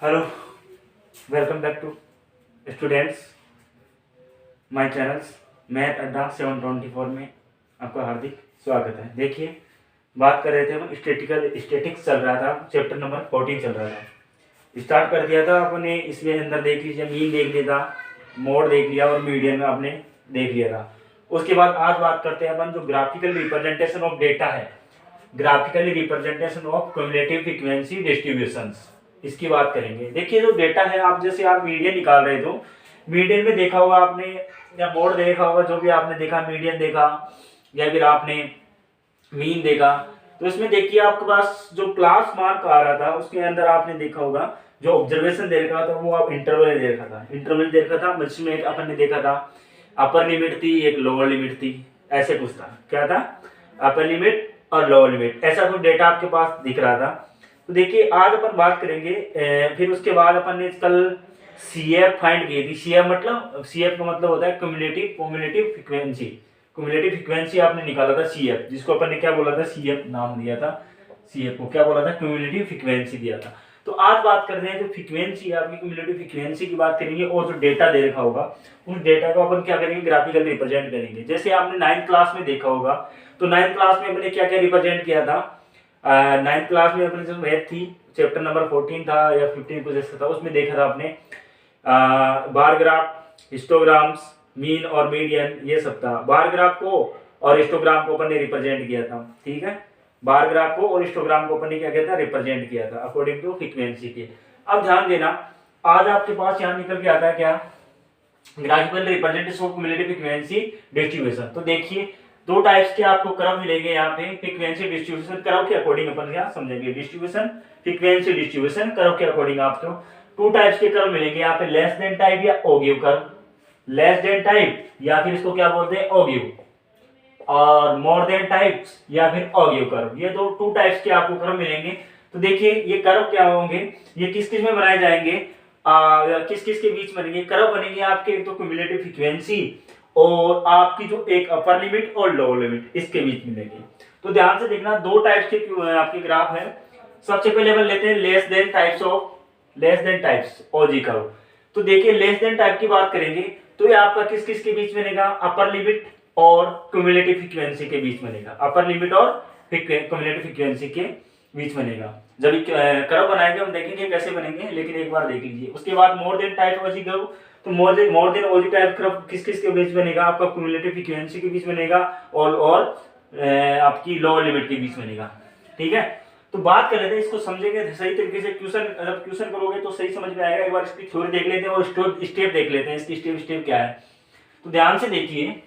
Hello, welcome back to students my channels math Adda 724 में आपका हार्दिक स्वागत है। देखिए, बात कर रहे थे हम स्टैटिक्स चल रहा था, चैप्टर नंबर 14 चल रहा था। स्टार्ट कर दिया था अपने, इसमें अंदर देख लीजिए, मीन देख लिया था, मोड देख लिया और मीडियन में आपने देख लिया था। उसके बाद आज बात करते हैं अपन जो ग्राफिकल रिप्रेजेंटेशन ऑफ डेटा है, graphically representation of cumulative frequency distributions, इसकी बात करेंगे। देखिए, जो डेटा है, आप जैसे आप मीडियन निकाल रहे हो, मीडियन में देखा होगा आपने या बोर्ड देखा होगा, जो भी आपने देखा, मीडियन देखा या फिर आपने मीन देखा, तो इसमें देखिए आपके पास जो क्लास मार्क आ रहा था उसके अंदर आपने देखा होगा जो ऑब्जर्वेशन दे रखा था वो आप इंटरवल दे रखा था, इंटरवल दे रखा था। जिसमें एक अपन ने देखा था अपर लिमिट थी, एक लोअर लिमिट थी, ऐसे कुछ था। क्या था? अपर लिमिट और लोअर लिमिट, ऐसा कुछ डेटा आपके पास दिख रहा था। तो देखिए, आज अपन बात करेंगे। फिर उसके बाद अपन ने कल CF फाइंड की थी। CF का मतलब होता है क्युमुलेटिव फ्रीक्वेंसी। क्युमुलेटिव फ्रीक्वेंसी आपने निकाला था CF, जिसको अपन ने क्या बोला था, CF नाम दिया था। CF को क्या बोला था? क्युमुलेटिव फ्रीक्वेंसी दिया था। तो आज बात करते हैं जो फ्रीक्वेंसी है आपकी, क्युमुलेटिव फ्रीक्वेंसी की बात करेंगे। और जो डेटा दे रखा होगा उस डेटा को अपन क्या करेंगे, ग्राफिकल रिप्रेजेंट करेंगे। जैसे आपने 9th क्लास में देखा होगा, तो 9th क्लास में अपने क्या क्या रिप्रेजेंट किया था। 9th क्लास में अपने जो मैथ थी, चैप्टर नंबर 14 था या 15 कुछ ऐसा था, उसमें देखा था आपने बार ग्राफ, हिस्टोग्राम्स, मीन और मीडियन, ये सब था। बार ग्राफ को और हिस्टोग्राम को अपन ने रिप्रेजेंट किया था। ठीक है, बार ग्राफ को और हिस्टोग्राम को अपन ने क्या किया था, रिप्रेजेंट किया था अकॉर्डिंग टू फ्रीक्वेंसी के। अब ध्यान देना, आज आपके पास यहाँ निकल के आता है क्या, graphical representation of cumulative frequency distribution. तो देखिए, दो टाइप्स के आपको कर्व मिलेंगे यहाँ पे। फ्रीक्वेंसी डिस्ट्रीब्यूशन कर्व के अकॉर्डिंग अपन क्या समझेंगे, डिस्ट्रीब्यूशन फ्रीक्वेंसी डिस्ट्रीब्यूशन कर्व के अकॉर्डिंग आपको टू टाइप्स के कर्व मिलेंगे यहाँ पे, लेस देन टाइप या ओगिव कर्व। लेस देन टाइप या फिर इसको क्या बोलते हैं, ओगिव, और मोर देन टाइप्स या फिर ओगिव कर्व। ये दो टू टाइप्स के आपको कर्व मिलेंगे। तो देखिए, ये कर्व क्या होंगे, ये किस किस में बनाए जाएंगे, किस किस के बीच बनेंगे कर्व बनेंगे आपके, तो क्युमुलेटिव फ्रीक्वेंसी और आपकी जो एक अपर लिमिट और लोअर लिमिट, इसके बीच मिलेंगे। तो ध्यान से देखना, दो टाइप्स के आपके ग्राफ है। सबसे पहले अपन लेते हैं लेस देन टाइप्स ओजी कर्व। तो देखिए, लेस देन टाइप की बात करेंगे तो ये आपका किस किस के बीच बनेगा, अपर लिमिट और क्युमुलेटिव फ्रीक्वेंसी के बीच बनेगा। अपर लिमिट और क्युमुलेटिव फ्रीक्वेंसी के बीच बनेगा। जब कर्व बनाएंगे हम देखेंगे कैसे बनेंगे, लेकिन एक बार देख लीजिए। उसके बाद मोर देन टाइप ओजी कर्व, तो more than OG type curve किस किस के बीच बनेगा, आपका क्युमुलेटिव फ्रीक्वेंसी के बीच बनेगा और आपकी लोअर लिमिट के बीच बनेगा। ठीक है, तो बात कर लेते हैं, इसको समझेंगे सही तरीके से। क्वेश्चन करोगे तो सही समझ में आएगा। एक बार इसकी थ्योरी देख लेते हैं और स्टेप देख लेते हैं, इसकी स्टेप क्या है। तो ध्यान से देखिए,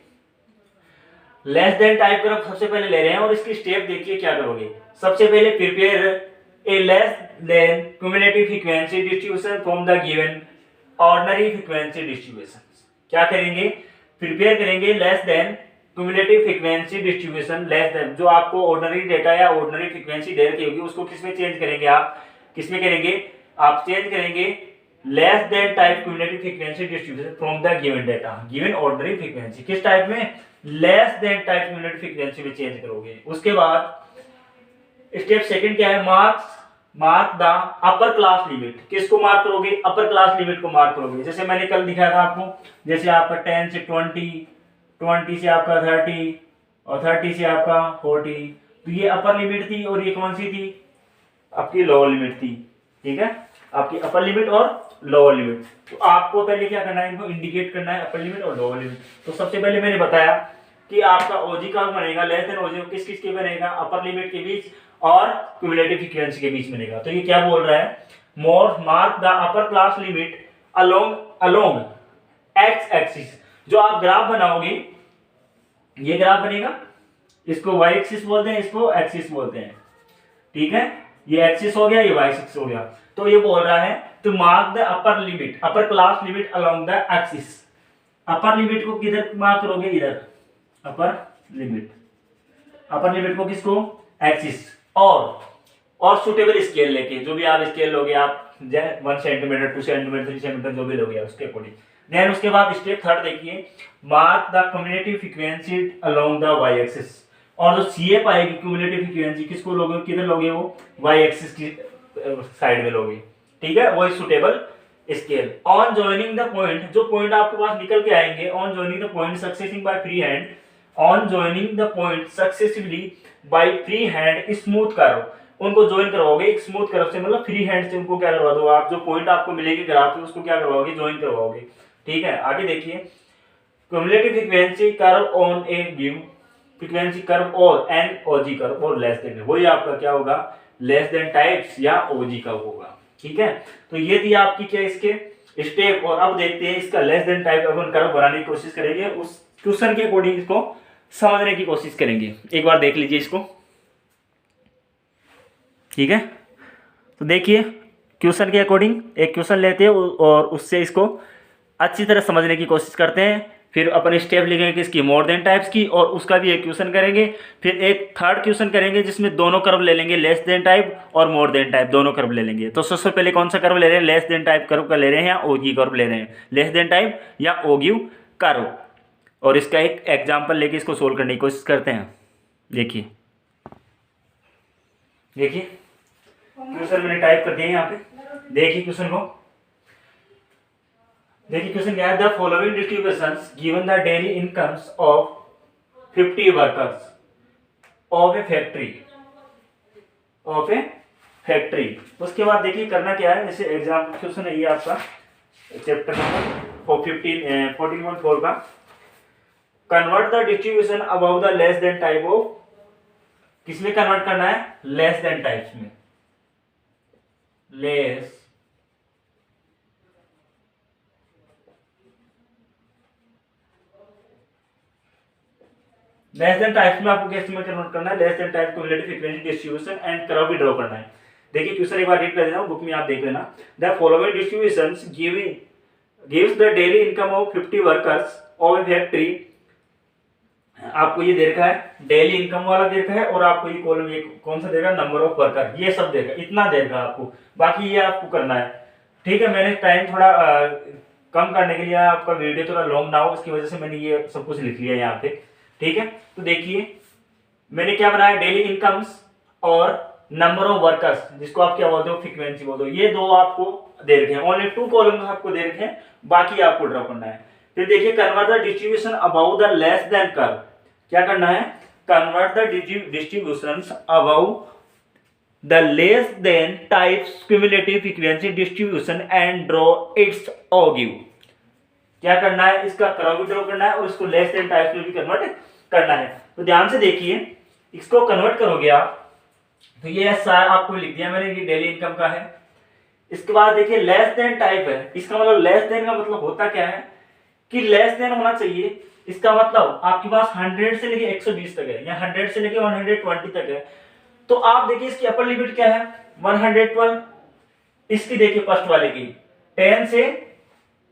लेस देन टाइप कर्व सबसे पहले ले रहे हैं और इसकी स्टेप देखिए क्या करोगे। सबसे पहले prepare a less than cumulative frequency distribution from the given ordinary frequency distribution. क्या करेंगे, प्रिपेयर करेंगे less than cumulative frequency distribution, less than जो आपको ऑर्डिनरी डेटा या ऑर्डिनरी फ्रीक्वेंसी दे रखी होगी उसको किसमें चेंज करेंगे, आप किसमें करेंगे, आप चेंज करेंगे less than type cumulative frequency distribution from the given data, given ordinary frequency. किस टाइप में, less than type cumulative frequency में चेंज करोगे। उसके बाद स्टेप सेकंड क्या है, mark the upper class limit. किसको मार्क करोगे, अपर क्लास लिमिट को मार्क करोगे। जैसे मैंने कल दिखाया था आपको, जैसे आपका 10 से 20, 20 से आपका 30 और 30 से आपका 40, तो ये अपर लिमिट थी और ये कौन सी थी, आपकी लोअर लिमिट थी। ठीक है, आपकी अपर लिमिट और लोअर लिमिट। तो आपको पहले क्या करना है, इनको इंडिकेट करना है, अपर लिमिट और लोअर लिमिट। तो सबसे पहले मैंने बताया कि आपका ओजी कर्व बनेगा, लेस देन ओजी किस किस के बनेगा, अपर लिमिट के बीच और क्युमुलेटिव फ्रीक्वेंसी के बीच बनेगा। तो ये क्या बोल रहा है, mark the upper class limit along x axis. जो आप ग्राफ बनाओगे, ये ग्राफ बनेगा, इसको वाई एक्सिस बोलते हैं, इसको एक्सिस बोलते हैं। ठीक है, ये एक्सिस हो गया, ये वाई एक्सिस हो गया। तो ये बोल रहा है to mark the upper limit, upper class limit along the axis. Upper limit को किधर मार्क करोगे, इधर अपर लिमिट को किसको, एक्सिस। और सुटेबल स्केल लेके, जो भी आप स्केल लोगे, आप 1 सेंटीमीटर, 2 सेंटीमीटर, 3 सेंटीमीटर जो भी लोगे उसके अकॉर्डिंग। देन उसके बाद स्टेप थर्ड देखिए, mark the cumulative frequency along the y axis. और जो CF आएगी क्युमुलेटिव फ्रीक्वेंसी, किसको लोगे, किधर लोगे, वो वाई एक्सिस की साइड में लोगे। ठीक है, वो suitable scale. On joining the point, जो पॉइंट आपके पास निकल के आएंगे, on joining the point successive by free hand, on joining the point successively by free hand smooth curve, उनको ज्वाइन करवाओगे एक स्मूथ कर्व से, मतलब फ्री हैंड से उनको क्या करवा दो आप, जो पॉइंट आपको मिलेगी ग्राफ में उसको क्या करवाओगे, ज्वाइन करवाओगे। ठीक है, आगे देखिए, cumulative frequency curve on A give frequency curve और एन ओजी कर्व और लेस देन, वही आपका क्या होगा, लेस देन टाइप्स या ओजी कर्व होगा। ठीक है, तो ये थी आपकी क्या इसके स्टेप। और अब देखते हैं इसका लेस देन टाइप अपन कर्व बनाने की कोशिश करेंगे, उस क्वेश्चन के अकॉर्डिंग इसको समझने की कोशिश करेंगे। एक बार देख लीजिए इसको। ठीक है, तो देखिए क्वेश्चन के अकॉर्डिंग एक क्वेश्चन लेते हैं और उससे इसको अच्छी तरह समझने की कोशिश करते हैं। फिर अपन स्टेप लिखेंगे किसकी, मोर देन टाइप्स की, और उसका भी एक क्वेश्चन करेंगे। फिर एक थर्ड क्वेश्चन करेंगे जिसमें दोनों कर्व ले लेंगे, लेस देन टाइप और मोर देन टाइप, दोनों कर्व ले लेंगे। तो सबसे पहले कौन सा कर्व ले रहे हैं, लेस देन टाइप कर्व का ले रहे हैं या ओगी कर्व ले रहे हैं, लेस देन टाइप या ओगिव कर्व। और इसका एक एग्जाम्पल लेके इसको सोल्व करने की कोशिश करते हैं। देखिए देखिए क्वेश्चन मैंने टाइप कर दिया यहाँ पे, देखिए क्वेश्चन को, देखिए क्वेश्चन क्या है, the following distributions given the daily incomes of 50 workers of A factory. उसके बाद देखिए करना क्या है, जैसे एग्जाम क्वेश्चन है ये आपका चैप्टर नंबर 14.4 का, convert the distribution above the less than type of, किसमें कन्वर्ट करना है, लेस देन टाइप्स में, लेस देन टाइप्स में आपको कैसे में कन्वर्ट करना है, less than type cumulative frequency distribution and curve भी ड्रॉ करना है। देखिए क्वेश्चन एक बार रीड कर देता हूं, बुक में आप देख लेना। The following distributions gives the daily income of 50 workers of A factory. आपको ये दे रखा है, डेली इनकम वाला दे रखा है, और आपको ये कॉलम ये कौन सा देगा, नंबर ऑफ वर्कर, ये सब देगा, इतना देगा आपको, बाकी ये आपको करना है। ठीक है, मैंने टाइम थोड़ा कम करने के लिए, आपका वीडियो थोड़ा लॉन्ग ना हो उसकी वजह से मैंने ये सब कुछ लिख लिया यहाँ पे। ठीक है, तो देखिए मैंने क्या बनाया, डेली इनकम्स और नंबर ऑफ वर्कर्स, जिसको आप क्या बोलते हो, फ्रीक्वेंसी बोलते हो, ये दो आपको दे रखे हैं, ओनली 2 कॉलम्स आपको दे रखे हैं, बाकी आपको ड्रॉ करना है। फिर देखिए convert the distribution about the less than curve, क्या करना है, convert the distributions about the less than types cumulative frequency distribution and draw its ogive. क्या करना है, इसका कर्व भी ड्रॉ करना है और इसको लेस देन टाइप्स में भी कन्वर्ट करना है। तो ध्यान से देखिए, इसको कन्वर्ट करोगे आप, तो ये सारा आपको लिख दिया मैंने, ये डेली इनकम का है। इसके बाद देखिए लेस देन टाइप है, इसका मतलब लेस देन का मतलब होता क्या है कि लेस देन होना चाहिए, इसका मतलब आपके पास 100 से लेके 120 तक है, या 100 से लेके 120 तक है। तो आप देखिए इसकी अपर लिमिट क्या है, 112। इसकी देखिए फर्स्ट वाले की 10 से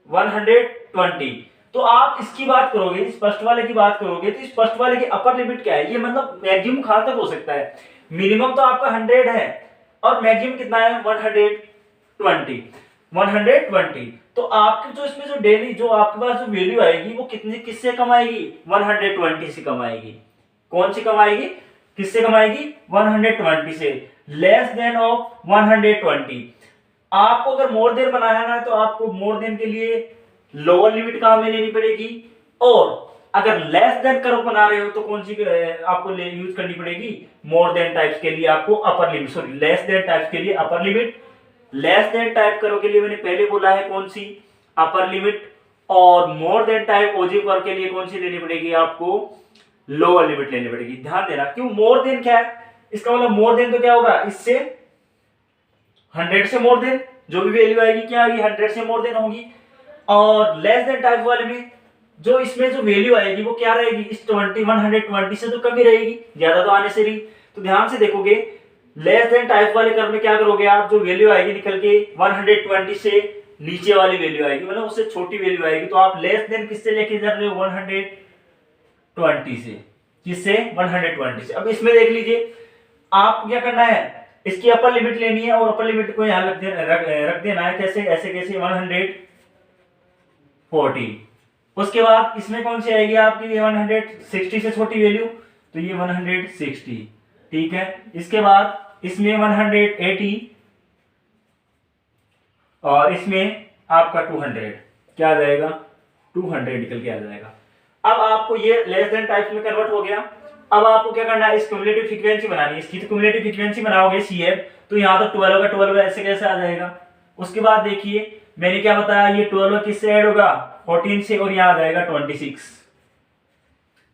120। तो आप इसकी बात करोगे, इस फर्स्ट वाले की बात करोगे, तो इस फर्स्ट वाले की अपर लिमिट क्या है, ये मतलब मैक्सिमम कहां तक हो सकता है, मिनिमम तो आपका 100 है और मैक्सिमम कितना है, 120। तो आपके जो इसमें जो डेली जो आपके पास जो वैल्यू आएगी वो कितनी, किससे कम आएगी, 120 से कम आएगी। कौन सी कम आएगी, किससे कम आएगी, 120 से, लेस देन ऑफ 120। आपको अगर मोर देन बनाना है ना, तो आपको मोर देन के लिए लोअर लिमिट कहां में लेनी पड़ेगी, और अगर लेस देन कर्व बना रहे हो तो कौन सी आपको यूज करनी पड़ेगी, मोर देन टाइप्स के लिए आपको upper limit, sorry less than types के लिए upper limit, less than type curve के लिए मैंने पहले बोला है कौन सी, अपर लिमिट, और मोर देन टाइप ओजी कर्व के लिए कौन सी लेनी पड़ेगी, आपको लोअर लिमिट लेनी पड़ेगी। ध्यान देना, क्यों मोर देन क्या है, इसका मतलब मोर देन तो क्या होगा, इससे 100 से मोर देन, जो भी वैल्यू आएगी क्या आएगी, 100 से मोर देन होगी। और लेस देन टाइप वाले में जो इसमें जो वैल्यू आएगी वो क्या रहेगी, इस 120 से तो कम ही रहेगी, ज्यादा तो आने से नहीं। तो ध्यान से देखोगे, लेस देन टाइप वाले कर्व में क्या करोगे आप, जो वैल्यू आएगी निकल के 120 से नीचे वाली वैल्यू आएगी, मतलब उससे छोटी वैल्यू आएगी, तो आप लेस देन किससे लेके जा रहे हो, 120 से, किससे, 120 से। अब इसमें देख लीजिए, आप क्या करना है, इसकी अपर लिमिट लेनी है और अपर लिमिट को यहां रख देना है, कैसे, ऐसे कैसे, 140। उसके बाद इसमें कौन सी आएगी आपकी, 160 से छोटी वैल्यू, तो ये 160, ठीक है। इसके बाद इसमें 180, और इसमें आपका 200 क्या आ जाएगा, 200 निकल के आ जाएगा। अब आपको ये लेस देन टाइप में कन्वर्ट हो गया। अब आपको क्या करना है, इस क्यूमुलेटिव फ्रीक्वेंसी बनानी है। इसकी तो क्यूमुलेटिव फ्रीक्वेंसी बनाओगे CF, तो यहाँ तो 12 का 12 ऐसे कैसे आ जाएगा। उसके बाद देखिए मैंने क्या बताया, ये 12 किससे ऐड होगा, 14 से, और यहाँ आ जाएगा 26।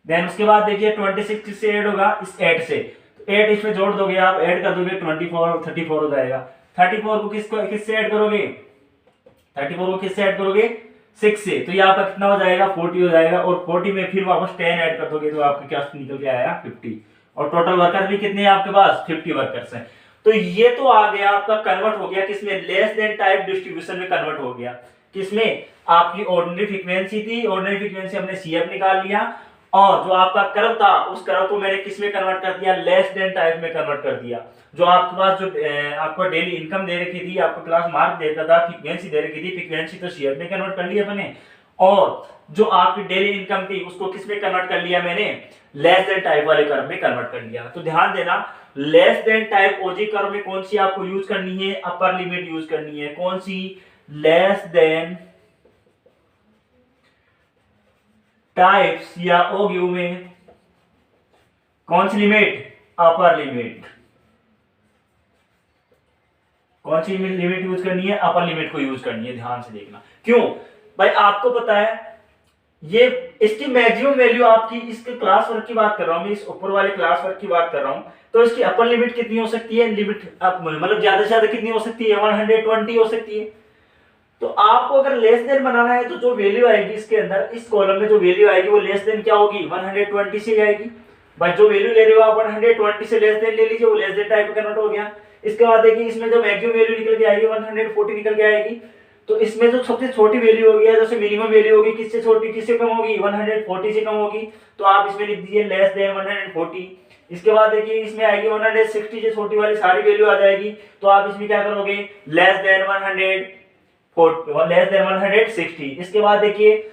देन उसके बाद देखिए 26 किससे ऐड होगा, इस 8 से। 8 इसमें जोड़ दोगे आप, ऐड कर दोगे 24 और 34 हो जाएगा। 34 को किससे ऐड करोगे, 34 को किससे ऐड करोगे, 6 से, तो ये आपका कितना हो जाएगा, 40 हो जाएगा। और 40 में फिर वापस 10 ऐड कर दोगे तो आपका क्या निकल के आया, 50। और टोटल वर्कर भी कितने हैं आपके पास, 50 वर्कर्स हैं। तो ये तो आ गया आपका, कन्वर्ट हो गया किसमें, लेस देन टाइप डिस्ट्रीब्यूशन में कन्वर्ट हो गया। किसमें, आपकी ऑर्डिनरी फ्रीक्वेंसी थी, ऑर्डिनरी फ्रीक्वेंसी हमने CF निकाल लिया, और जो आपका कर्व था उस कर्व को मैंने किस में कन्वर्ट कर दिया, लेस देन टाइप में कन्वर्ट कर दिया। जो आपके पास जो आपको डेली इनकम दे रखी थी, आपको क्लास मार्क दे रखा था, फ्रीक्वेंसी दे रखी थी, फ्रीक्वेंसी तो CF में कन्वर्ट कर लिया मैंने, और जो आपकी डेली इनकम थी उसको किस में कन्वर्ट कर लिया मैंने, लेस देन टाइप वाले कर्व में कन्वर्ट कर लिया। तो ध्यान देना, लेस देन टाइप ओजी कर्व में कौन सी आपको यूज करनी है, अपर लिमिट यूज करनी है। कौन सी, लेस देन टाइप्स या ओग्यू में कौन सी लिमिट, अपर लिमिट। कौन सी लिमिट यूज करनी है, अपर लिमिट को यूज करनी है। ध्यान से देखना, क्यों भाई, आपको पता है ये इसकी मैक्सिमम वैल्यू आपकी, इसके क्लास वर्क की बात कर रहा हूं मैं, इस ऊपर वाले क्लास वर्क की बात कर रहा हूं, तो इसकी अपर लिमिट कितनी हो सकती है, लिमिट मतलब ज्यादा से ज्यादा कितनी हो सकती है, 120 हो सकती है। तो आपको अगर लेस देन बनाना है तो जो वैल्यू आएगी इसके अंदर, इस कॉलम में जो वैल्यू आएगी वो लेस देन क्या होगी, 120 से आएगी। भाई जो वैल्यू ले रहे हो आप 120 से लेस देन ले लीजिए, वो लेस देन टाइप में कन्वर्ट हो गया। इसके बाद देखिए इसमें जो मैक्सिमम वैल्यू निकल के आएगी 140 निकल के आएगी। तो इसमें जो सबसे छोटी वैल्यू होगी, जैसे मिनिमम वैल्यू होगी, किससे छोटी, किससे कम होगी, 140 से कम होगी। तो आप इसमें लिख दीजिए लेस देन 140। इसके बाद देखिए इसमें आएगी 160 से छोटी वाली सारी वैल्यू आ जाएगी, तो आप इसमें क्या करोगे, लेस देन 160। इसके बाद देखिए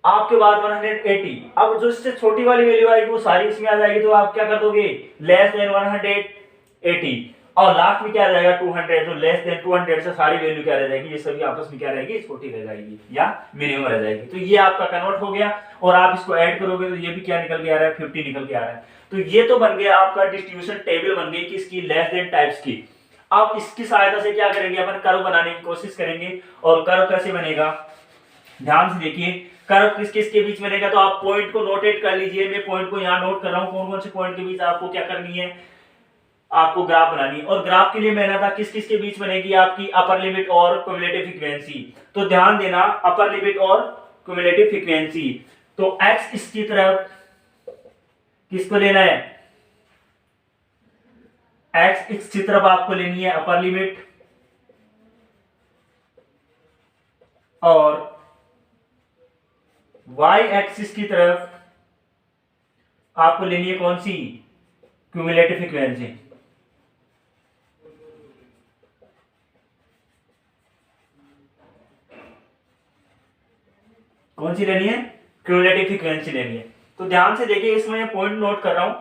आपके बाद 180। अब जो इससे छोटी वाली वैल्यू आएगी वो सारी इसमें आ जाएगी, तो आप क्या कर दोगे, लेस देन 180। और लास्ट में क्या आ जाएगा, 200। तो लेस देन 200 से सारी वैल्यू क्या रह जाएगी, ये सभी आपस में क्या रहेगी, छोटी रह जाएगी या मिनिमम रह जाएगी। तो ये आपका कन्वर्ट हो गया, और आप इसको ऐड करोगे तो ये भी क्या निकल के आ रहा है, 50 निकल के आ रहा है। तो ये तो बन गया आपका डिस्ट्रीब्यूशन टेबल बन गई किसकी, लेस देन टाइप्स की। अब इसकी सहायता से क्या करेंगे, अपन कर्व बनाने की कोशिश करेंगे। और कर्व कैसे बनेगा, ध्यान से देखिए, कर्व किस किस के बीच बनेगा, तो आप पॉइंट को नोटेट कर लीजिए। मैं पॉइंट को यहाँ नोट कर रहा हूँ, कौन कौन से पॉइंट के बीच आपको क्या करनी है, आपको ग्राफ बनानी है। और ग्राफ के लिए मैंने था किस किस के बीच बनेगी, आपकी अपर लिमिट और क्यूमुलेटिव फ्रीक्वेंसी। तो ध्यान देना, अपर लिमिट और क्यूमुलेटिव फ्रीक्वेंसी। तो एक्स इसकी तरफ किसको लेना है, एक्स इसकी तरफ आपको लेनी है अपर लिमिट, और y एक्सिस की तरफ आपको लेनी है कौन सी, क्यूमुलेटिव फ्रीक्वेंसी। कौन सी लेनी है, क्यूमुलेटिव फ्रीक्वेंसी लेनी है। तो ध्यान से देखिए, इसमें मैं पॉइंट नोट कर रहा हूं।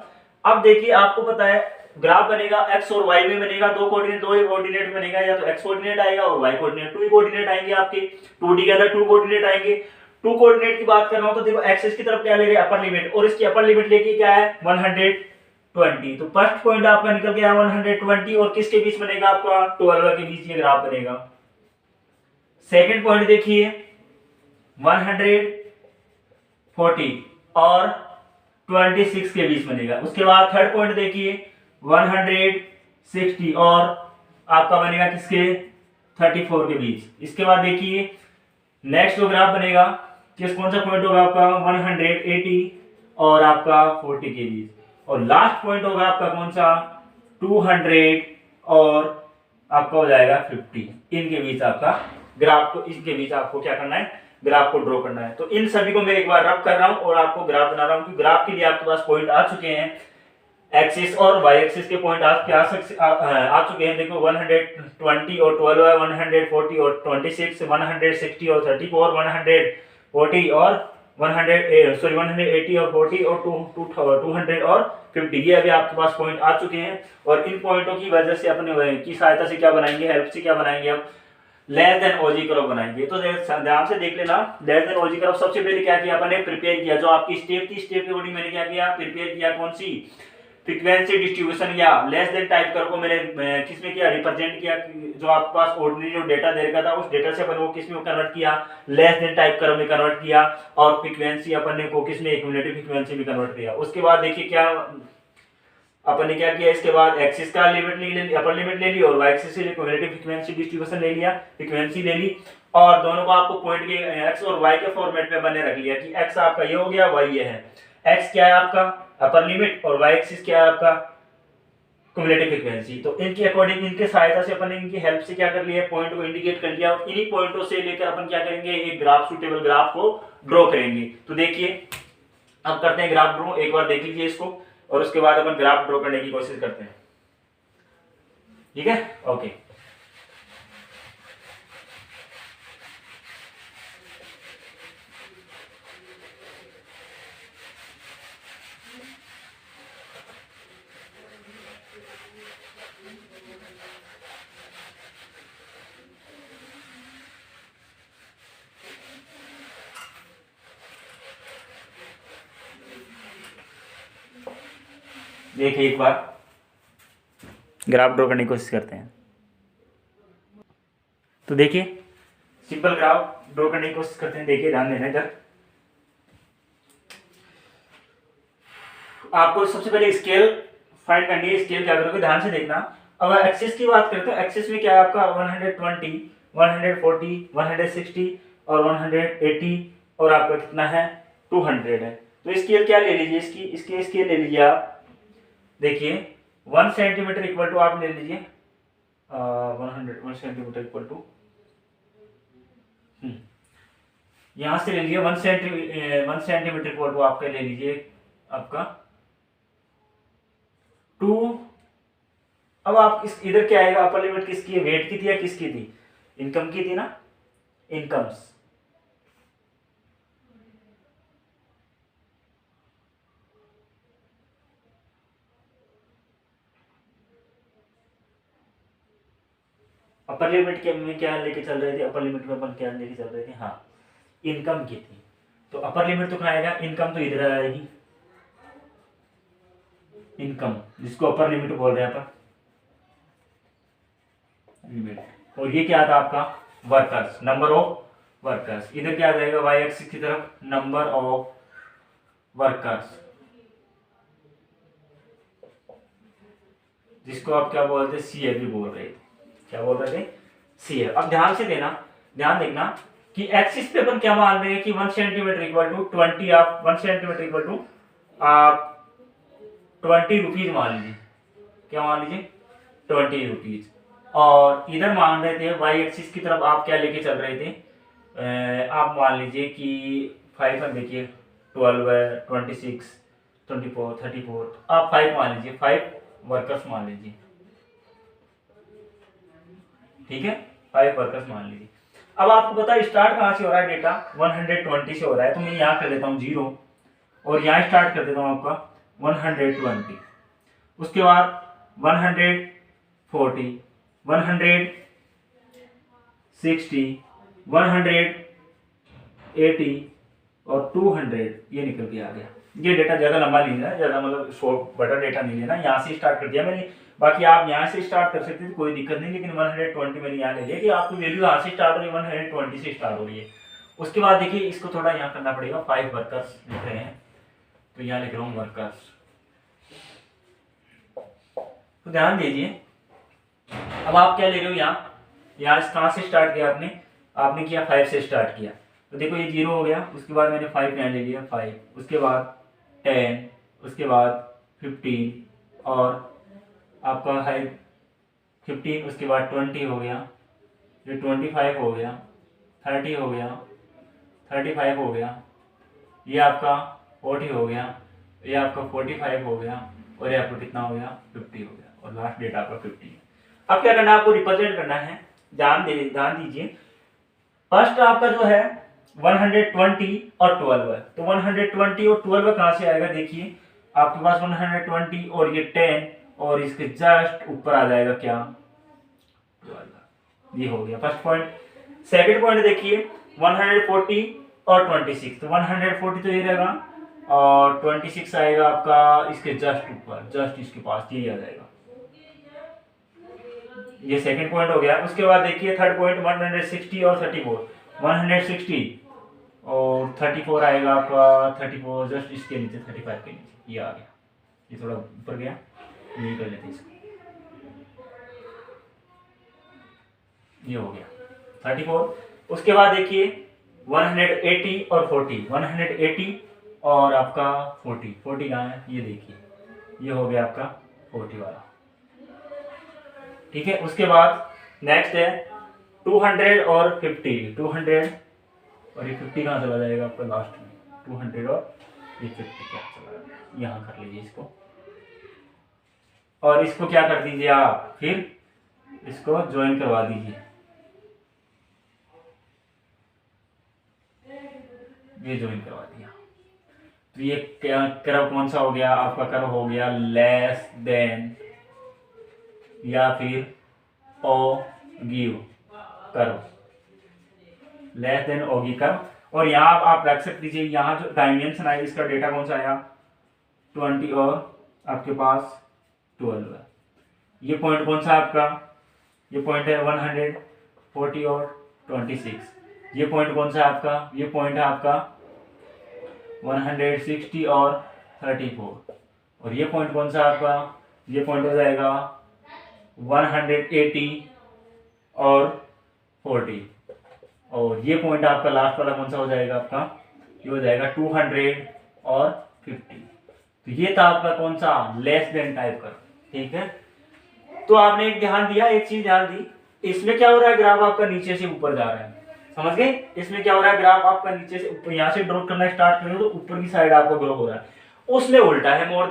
अब देखिए आपको पता है ग्राफ बनेगा एक्स और वाई में बनेगा, दो कोऑर्डिनेट बनेगा, या तो एक्स कोऑर्डिनेट आएगा और वाई कोऑर्डिनेट, टू कोऑर्डिनेट आएंगे आपके, 2D के अंदर 2 कोऑर्डिनेट आएंगे। 2 कोऑर्डिनेट की बात कर रहा हूं, तो देखो एक्सिस की तरफ क्या ले रहे हैं, अपर लिमिट, और इसकी अपर लिमिट लेके क्या है, 120। तो फर्स्ट पॉइंट आपका निकल गया 120, और किसके बीच बनेगा, आपका 12 के बीच ये ग्राफ बनेगा। सेकंड पॉइंट देखिए 140 और 26 के बीच बनेगा। उसके बाद थर्ड पॉइंट देखिए 160 और आपका बनेगा किसके, 34 के बीच। इसके बाद देखिए नेक्स्ट जो ग्राफ बनेगा, कौन सा पॉइंट होगा आपका, 180 और आपका 40 के बीच। और लास्ट पॉइंट होगा आपका कौन सा, 200 और आपका हो जाएगा 50। इनके बीच आपका ग्राफ को, इनके बीच आपको क्या करना है, ग्राफ को ड्रॉ करना है। तो इन सभी को मैं एक बार रब कर रहा हूं और आपको ग्राफ बना रहा हूं कि ग्राफ के लिए आपके पास पॉइंट आ चुके हैं, एक्सिस और वाई एक्सिस के पॉइंट आ चुके हैं। देखो 120 और 12 है, 140 और 26, 160 और 34, 140 और 180 और 40 और 200 और 50। ये अभी आपके पास पॉइंट आ चुके हैं, और इन पॉइंटों की वजह से अपने की सहायता से क्या बनाएंगे, हेल्प से क्या बनाएंगे हम, लेस देन ओजी कर्व बनाएंगे। तो ध्यान से देख लेना, लेस देन ओजी कर्व सबसे पहले क्या किया अपन ने, प्रिपेयर किया। जो आपकी स्टेप थी, स्टेप के अकॉर्डिंग मैंने क्या किया, प्रिपेयर किया। कौन सी, फ्रीक्वेंसी डिस्ट्रीब्यूशन या लेस देन टाइप कर्व को मैंने किसमें किया, रिप्रेजेंट किया। जो आपके पास ऑर्डिनरी जो डेटा दे रखा था उस डेटा से अपन वो किसमें कन्वर्ट किया, लेस देन टाइप कर्व में कन्वर्ट किया। और फ्रीक्वेंसी अपन ने को किसमें, क्यूमुलेटिव फ्रीक्वेंसी में कन्वर्ट किया। उसके बाद देखिए क्या अपन ने क्या किया, इसके बाद एक्सिस का लिमिट ले ली, अपर लिमिट ले ली, और वाई एक्सिस से क्यूमुलेटिव फ्रीक्वेंसी डिस्ट्रीब्यूशन ले लिया, फ्रीक्वेंसी ले ली। और दोनों को आपको पॉइंट के एक्स और वाई के फॉर्मेट में बने रख लिया कि एक्स आपका ये हो गया, वाई ये है। एक्स क्या है आपका अपर लिमिट और वाई एक्सिस क्या है आपका क्यूमुलेटिव फ्रीक्वेंसी। तो इनके अकॉर्डिंग, इनके सहायता से अपन इनकी हेल्प से क्या कर लिया, पॉइंट को इंडिकेट कर लिया। और इन्हीं पॉइंटों से लेकर अपन क्या करेंगे, एक ग्राफ, सूटेबल ग्राफ को ड्रॉ करेंगे। तो देखिए अब करते हैं ग्राफ ड्रॉ, एक बार देख लीजिए इसको, और उसके बाद अपन ग्राफ ड्रॉ करने की कोशिश करते हैं। ठीक है, ओके। देखिए एक बार ग्राफ ड्रॉ करने की कोशिश करते हैं। तो देखिए सिंपल ग्राफ ड्रॉ करने की कोशिश करते हैं। देखिए ध्यान देना इधर, आपको सबसे पहले स्केल फाइंड करनी है। स्केल क्या करोगे, ध्यान से देखना। अब एक्सिस की बात करते हैं, एक्सिस में क्या है आपका 120, 140, 160 और 180, और आपका कितना है 200 है। तो स्केल क्या ले लीजिए, इसकी स्केल ले लीजिए आप। देखिए 1 सेंटीमीटर इक्वल टू आप ले लीजिए 1 सेंटीमीटर इक्वल टू, यहां से ले लीजिए 1 सेंटीमीटर इक्वल टू आपका ले लीजिए आपका 2। अब आप इस इधर क्या आएगा, अपर लिमिट किसकी है, वेट की थी या किसकी थी, इनकम की थी ना, इनकम्स। अपर लिमिट के में क्या लेके चल रहे थे, अपर लिमिट में अपन क्या लेके चल रहे थे, हाँ इनकम की थी। तो अपर लिमिट तो कहाँ आएगा, इनकम तो इधर आएगी, इनकम जिसको अपर लिमिट बोल रहे हैं अपन, लिमिट। और ये क्या था आपका वर्कर्स, नंबर ऑफ वर्कर्स। इधर क्या आ जाएगा वाई एक्सिस की तरफ, नंबर ऑफ वर्कर्स, जिसको आप क्या बोलते हैं, सीएफ भी बोल रहे थे। क्या बोल रहे थे, सीएफ। अब ध्यान से देना, ध्यान देखना कि एक्सिस पे अपन क्या मान रहे हैं कि 1 centimetre equal to 20 of 1 centimetre equal to आप 20 रुपीज मान लीजिए। क्या मान लीजिए 20 रुपीज। और इधर मान रहे थे वाई एक्सिस की तरफ आप क्या लेके चल रहे थे, आप मान लीजिए कि 5 है, देखिए 12 है, 26, 24, 34, आप 5 मान लीजिए, 5 वर्कर्स मान लीजिए। ठीक है, 5 वर्कर्स मान लीजिए। अब आपको पता है स्टार्ट कहाँ से हो रहा है, डेटा 120 से हो रहा है। तो मैं यहाँ कर देता हूँ 0 और यहाँ स्टार्ट कर देता हूँ आपका 120। उसके बाद 140, 160, 180 और 200 ये निकल के आ गया। ये डेटा ज़्यादा लंबा नहीं लेना, ज़्यादा मतलब शॉर्ट बड़ा डेटा नहीं लेना। यहाँ से स्टार्ट कर दिया मैंने, बाकी आप यहाँ से स्टार्ट कर सकते थे, कोई दिक्कत नहीं। लेकिन 120 मैंने यहाँ ले लिया कि आपकी वैल्यू यहाँ से स्टार्ट हो रही है, 120 से स्टार्ट हो रही है। उसके बाद देखिए इसको थोड़ा यहाँ करना पड़ेगा, 5 वर्कर्स लिख रहे हैं तो यहाँ लिख रहा हूँ वर्कर्स। तो ध्यान दीजिए, अब आप क्या ले रहे हो, यहाँ कहाँ से स्टार्ट किया आपने किया 5 से स्टार्ट किया। तो देखो ये 0 हो गया, उसके बाद मैंने 5 यहाँ ले लिया 5, उसके बाद 10, उसके बाद 15 और आपका है 15, उसके बाद 20 हो गया, ये 25 हो गया, 30 हो गया, 35 हो गया, ये आपका 40 हो गया, ये आपका 45 हो गया, और ये आपका कितना हो गया 50 हो गया, और लास्ट डेट आपका 50 है। अब क्या करना है, आपको रिप्रेजेंट करना है। ध्यान दीजिए, फर्स्ट आपका जो है 120 और 12 है। तो 120 और 12 कहाँ से आएगा, देखिए आपके पास 120 और ये 10 और इसके जस्ट ऊपर आ जाएगा क्या 12। ये हो गया फर्स्ट पॉइंट। सेकंड पॉइंट देखिए 140 और 26, तो 140 तो ये रहेगा और 26 आएगा आपका इसके जस्ट ऊपर, जस्ट इसके पास, यही आ जाएगा। ये सेकंड पॉइंट हो गया। उसके बाद देखिए थर्ड पॉइंट 160 और 34, 160 और 34 आएगा आपका, 34 जस्ट इसके नीचे, 35 के नीचे ये आ गया, ये थोड़ा ऊपर गया, ये कर लेते इसको, ये हो गया 34। उसके बाद देखिए 180 और 40, 180 और आपका 40 कहाँ है, ये देखिए, ये हो गया आपका 40 वाला, ठीक है। उसके बाद नेक्स्ट है 200 और 50, 200 और ये 50 कहाँ चला जाएगा आपका लास्ट में, 200 और ये 50 क्या चला जाएगा, यहाँ कर लीजिए इसको, और इसको क्या कर दीजिए आप, फिर इसको ज्वाइन करवा दीजिए, ये ज्वाइन करवा दिया। तो ये कर्व कौन सा हो गया आपका, कर्व हो गया लेस देन या फिर ओ गिव कर्व, लेस देन ओ गिव कर्व। और यहाँ आप रख सकते दीजिए, यहाँ जो डायमेंशन आया इसका डेटा कौन सा आया 20 और आपके पास 12 है। ये पॉइंट कौन सा आपका, ये पॉइंट है 140 और 26। ये पॉइंट कौन सा है आपका, ये पॉइंट है आपका 160 और 34। और ये पॉइंट कौन सा आपका, ये पॉइंट हो जाएगा 180 और 40। और ये पॉइंट आपका लास्ट वाला कौन सा हो जाएगा आपका, ये हो जाएगा 200 और 50। तो ये था आपका कौन सा, लेस देन टाइप का, ठीक है। तो आपने एक ध्यान दिया, एक चीज ध्यान दी, इसमें क्या हो रहा है, ग्राफ आपका नीचे से ऊपर जा रहा है, समझ गए। इसमें क्या हो रहा है, ग्राफ आपका नीचे से ऊपर, यहाँ से ड्रॉ करना स्टार्ट करें तो ऊपर की साइड आपको ग्रो हो रहा है, उसमें उल्टा है, मोर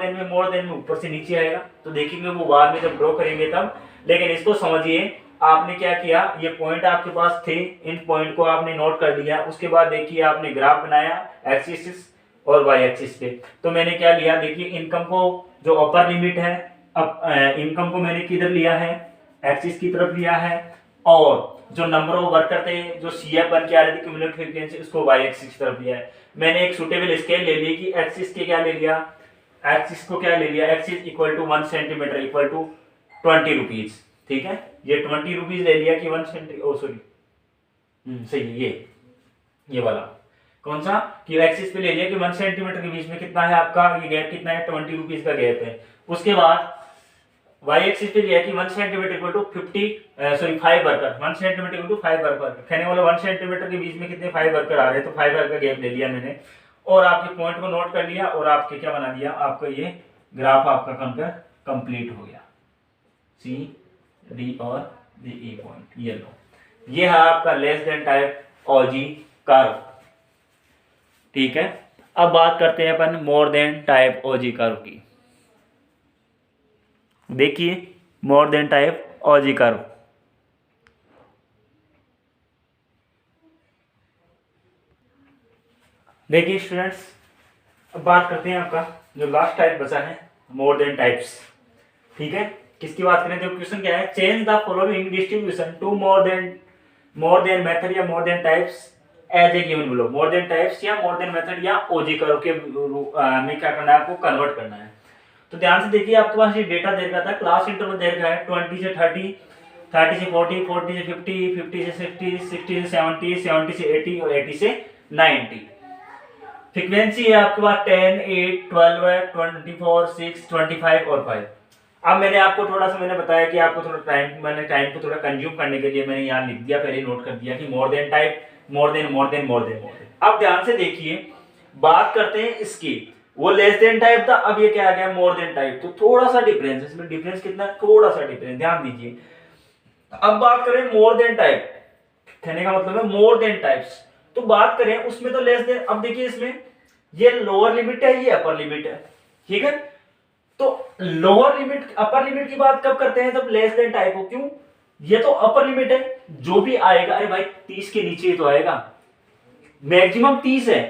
देन में ऊपर से नीचे आएगा। तो देखेंगे वो बाद में जब ड्रॉ करेंगे तब। लेकिन इसको समझिए, आपने क्या किया, ये पॉइंट आपके पास थे, इन पॉइंट को आपने नोट कर लिया। उसके बाद देखिए आपने ग्राफ बनाया एक्स एक्सिस और वाई एक्सिस पे। तो मैंने क्या लिया, देखिए इनकम को जो अपर लिमिट है, अब इनकम को मैंने किधर लिया है, एक्सिस की तरफ लिया है, और जो नंबर ऑफ वर्कर थे, जो सीएफ बन के आ रही थी क्यूमुलेटिव फ्रीक्वेंसी, उसको वाई एक्सिस की तरफ लिया है। मैंने एक सुटेबल स्केल ले ली कि एक्सिस के क्या ले लिया, एक्सिस को क्या ले लिया, axis equal to 1 centimetre equal to 20 rupees, ठीक है। ये 20 रुपीज ले लिया कि 1 सेंटीमीटर, ओ सॉरी सही है, ये वाला कौन सा, कि एक्सिस पे ले लिया कि 1 सेंटीमीटर के बीच में कितना है आपका, ये गैप कितना है, 20 रुपीज का गैप है। उसके बाद वाई एक्सिस पे लिया कि 1 centimetre equal to 5 worker, 1 centimetre equal to 5 worker, कहने वाला 1 सेंटीमीटर के बीच में कितने 5 वर्कर आ रहे हैं, तो 5 वर्कर गैप ले लिया मैंने, और आपके पॉइंट को नोट कर लिया, और आपके क्या बना दिया, आपका ये ग्राफ आपका कंप्लीट हो गया, सी डी और डी ई पॉइंट, ये लो, ये है आपका less than type ogive curve, ठीक है। अब बात करते हैं अपन more than type ogive curve की। देखिए more than type ogive curve, देखिए स्टूडेंट्स, अब बात करते हैं आपका जो लास्ट टाइप बचा है मोर देन टाइप्स, ठीक है। किसकी बात करें, जो क्वेश्चन क्या है, change the following distribution to more than method या more than types as a given below. More than types या मोर देन मेथड या ओजी कर्व के में क्या करना है, आपको कन्वर्ट करना है। तो ध्यान से देखिए, आपके पास ये डेटा दे रखा था, क्लास इंटरवल दे रखा है 20 से 30, 30 से 40, 40 से 50, 50 से 60, 60 से 70, 70 से 80 और 80 से 90। फ्रीक्वेंसी है आपके पास 10, 8, 12, 24, 6, 25 और 5। अब मैंने आपको थोड़ा सा मैंने बताया कि आपको थोड़ा टाइम को थोड़ा कंज्यूम करने के लिए मैंने यहाँ लिख दिया, पहले नोट कर दिया कि मोर देन टाइप, मोर देन। अब ध्यान से देखिए, बात करते हैं इसकी, वो लेस देन टाइप था, अब ये क्या आ गया मोर देन टाइप, तो थोड़ा सा डिफरेंस, इसमें डिफरेंस कितना, थोड़ा सा डिफरेंस, ध्यान दीजिए। अब बात करें मोर देन टाइप, कहने का मतलब है मोर देन टाइप्स, तो बात करें उसमें तो लेस देन, अब देखिए इसमें ये लोअर लिमिट है, ये अपर लिमिट है, ठीक है। तो लोअर लिमिट अपर लिमिट की बात कब करते हैं, जब लेस देन टाइप हो, क्यों, ये तो अपर लिमिट है, जो भी आएगा, अरे भाई 30 के नीचे ही तो आएगा, मैक्सिमम 30 है,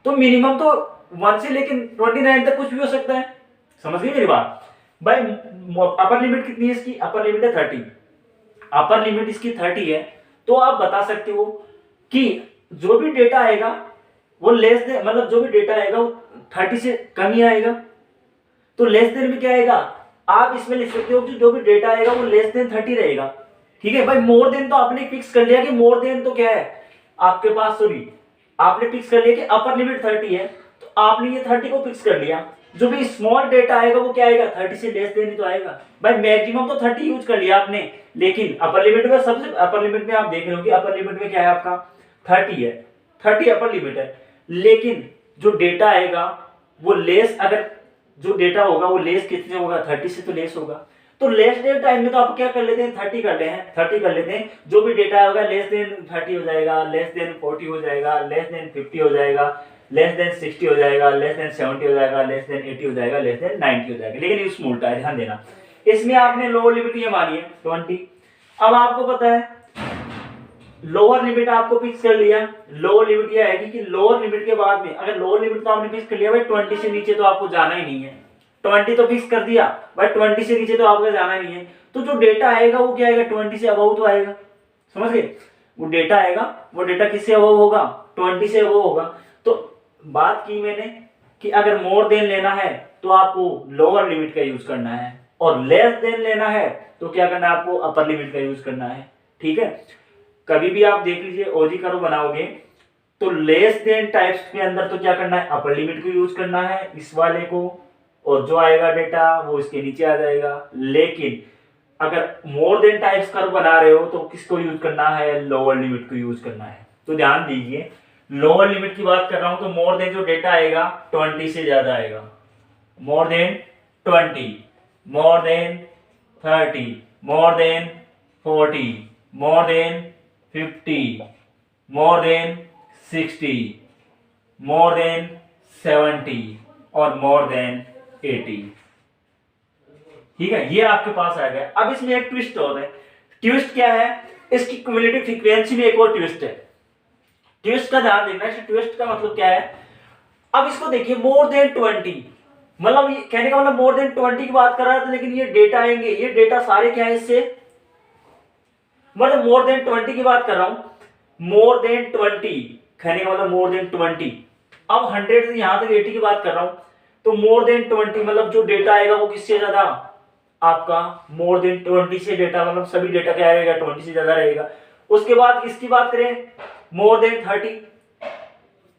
तो मिनिमम तो 1 से लेकिन 29 तक कुछ भी हो सकता है, समझ गए मेरी बात भाई। अपर लिमिट कितनी है इसकी, अपर लिमिट है 30, अपर लिमिट इसकी 30 है, तो आप बता सकते हो कि जो भी डेटा आएगा वो लेस देन, मतलब जो भी डेटा आएगा वो 30 से कम ही आएगा। तो लेस देन में क्या आएगा, आप इसमें लिख सकते हो कि जो भी डेटा आएगा वो लेस देन 30 रहेगा। ठीक है भाई, मोर देन तो आपने फिक्स कर लिया कि मोर देन तो क्या है आपके पास, सॉरी आपने फिक्स कर लिया कि अपर लिमिट 30 है, तो आपने ये 30 को फिक्स कर लिया। जो भी स्मॉल डेटा आएगा वो क्या आएगा, 30 से लेस देन ही तो आएगा। भाई मैक्सिमम तो 30 यूज कर लिया आपने, लेकिन अपर लिमिट में, सबसे अपर लिमिट में आप देख रहे हो कि अपर लिमिट में क्या है आपका 30 है, 30 अपर लिमिट है। लेकिन जो डेटा आएगा वो लेस, अगर जो डेटा होगा वो लेस कितने होगा, 30 से तो लेस होगा। तो लेस देन टाइम में तो आप क्या कर लेते हैं, 30 कर ले हैं, 30 कर लेते हैं। जो भी डेटा होगा लेस देन 30 हो जाएगा, लेस देन 40 हो जाएगा, लेस देन 50 हो जाएगा, लेस देन 60 हो जाएगा, लेस देन 70 हो जाएगा, लेस देन 80 हो जाएगा, लेस देन 90 हो जाएगा। लेकिन इसमें उल्टा है, ध्यान देना। इसमें आपने लोअर लिमिट ये मानी है 20। अब आपको पता है लोअर लिमिट आपको फिक्स कर लिया। लोअर लिमिट ये आएगी कि लोअर लिमिट के बाद में, अगर लोअर लिमिट तो आपने फिक्स कर लिया भाई 20 से नीचे तो आपको जाना ही नहीं है, 20 तो फिक्स कर दिया भाई, 20 से नीचे तो आपको जाना ही नहीं है। तो जो डेटा आएगा वो क्या आएगा, 20 से अबव तो आएगा। समझ गए, वो डेटा आएगा, वो डेटा किससे अबव होगा, 20 से अबव होगा। तो बात की मैंने कि अगर मोर देन लेना है तो आपको लोअर लिमिट का यूज करना है, और लेस देन लेना है तो क्या करना है, आपको अपर लिमिट का यूज करना है। ठीक है, कभी भी आप देख लीजिए ओजी कर्व बनाओगे तो लेस देन टाइप्स के अंदर तो क्या करना है, अपर लिमिट को यूज करना है इस वाले को, और जो आएगा डेटा वो इसके नीचे आ जाएगा। लेकिन अगर मोर देन टाइप्स कर्व बना रहे हो तो किसको यूज करना है, लोअर लिमिट को यूज करना है। तो ध्यान दीजिए, लोअर लिमिट की बात कर रहा हूं तो मोर देन जो डेटा आएगा 20 से ज्यादा आएगा, more than 20, more than 30, more than 40, more than 50, more than 60, more than 70 और more than 80। ठीक है, ये आपके पास आ गया। अब इसमें एक ट्विस्ट और है। ट्विस्ट क्या है, इसकी क्युमुलेटिव फ्रीक्वेंसी में एक और ट्विस्ट है। ट्विस्ट का ध्यान देखना, इस ट्विस्ट का मतलब क्या है। अब इसको देखिए, मोर देन 20, मतलब ये कहने का मतलब मोर देन 20 की बात कर रहा था, लेकिन ये डेटा आएंगे, ये डेटा सारे क्या है इससे, मतलब मोर देन 20 की बात कर रहा हूं, मोर देन 20 कहने का मतलब मोर देन 20। अब 100 से यहां तक 80 की बात कर रहा हूं, तो मोर देन 20 मतलब जो डेटा आएगा वो किससे ज्यादा, आपका मोर देन 20 से डेटा, मतलब सभी डेटा क्या आएगा 20 से ज्यादा रहेगा। उसके बाद इसकी बात करें मोर देन 30,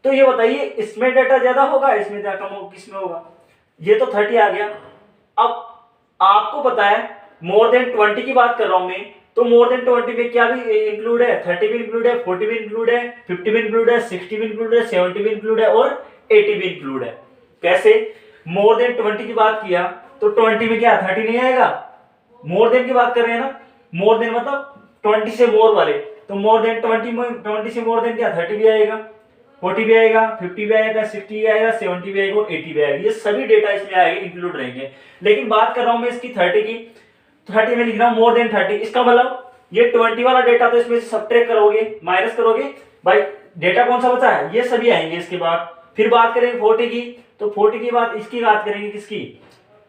तो ये बताइए इसमें डेटा ज्यादा होगा, इसमें ज्यादा कम होगा, किसमें होगा, ये तो 30 आ गया। अब आपको पता है मोर देन 20 की बात कर रहा हूं मैं, तो मोर देन 20 में क्या भी इंक्लूड है, 30 भी इंक्लूड है, 40 भी इंक्लूड है, 50 भी इंक्लूड है, 60 भी इंक्लूड है, 70 भी इंक्लूड है और 80 भी इंक्लूड है। कैसे, मोर देन 20 की बात किया तो 20 में क्या 30 नहीं आएगा, मोर देन की बात कर रहे हैं ना, मोर देन मतलब 20 से मोर वाले, तो मोर देन 20 से मोर देन क्या 30 भी आएगा, 40 भी आएगा, 50 भी आएगा, 60 भी आएगा, 70 भी आएगा और 80 भी आएगा। ये सभी डेटा इसमें आएंगे, इंक्लूड रहेंगे। लेकिन बात कर रहा हूं मैं इसकी 30 की, 30 में लिख रहा हूं मोर देन 30, इसका मतलब ये 20 वाला डेटा तो इसमें से सब्ट्रैक्ट करोगे, माइनस करोगे भाई, डेटा कौन सा बचा है, ये सभी आएंगे इसके बाद। फिर बात करेंगे 40 की, तो 40 की बात, इसकी बात करेंगे किसकी,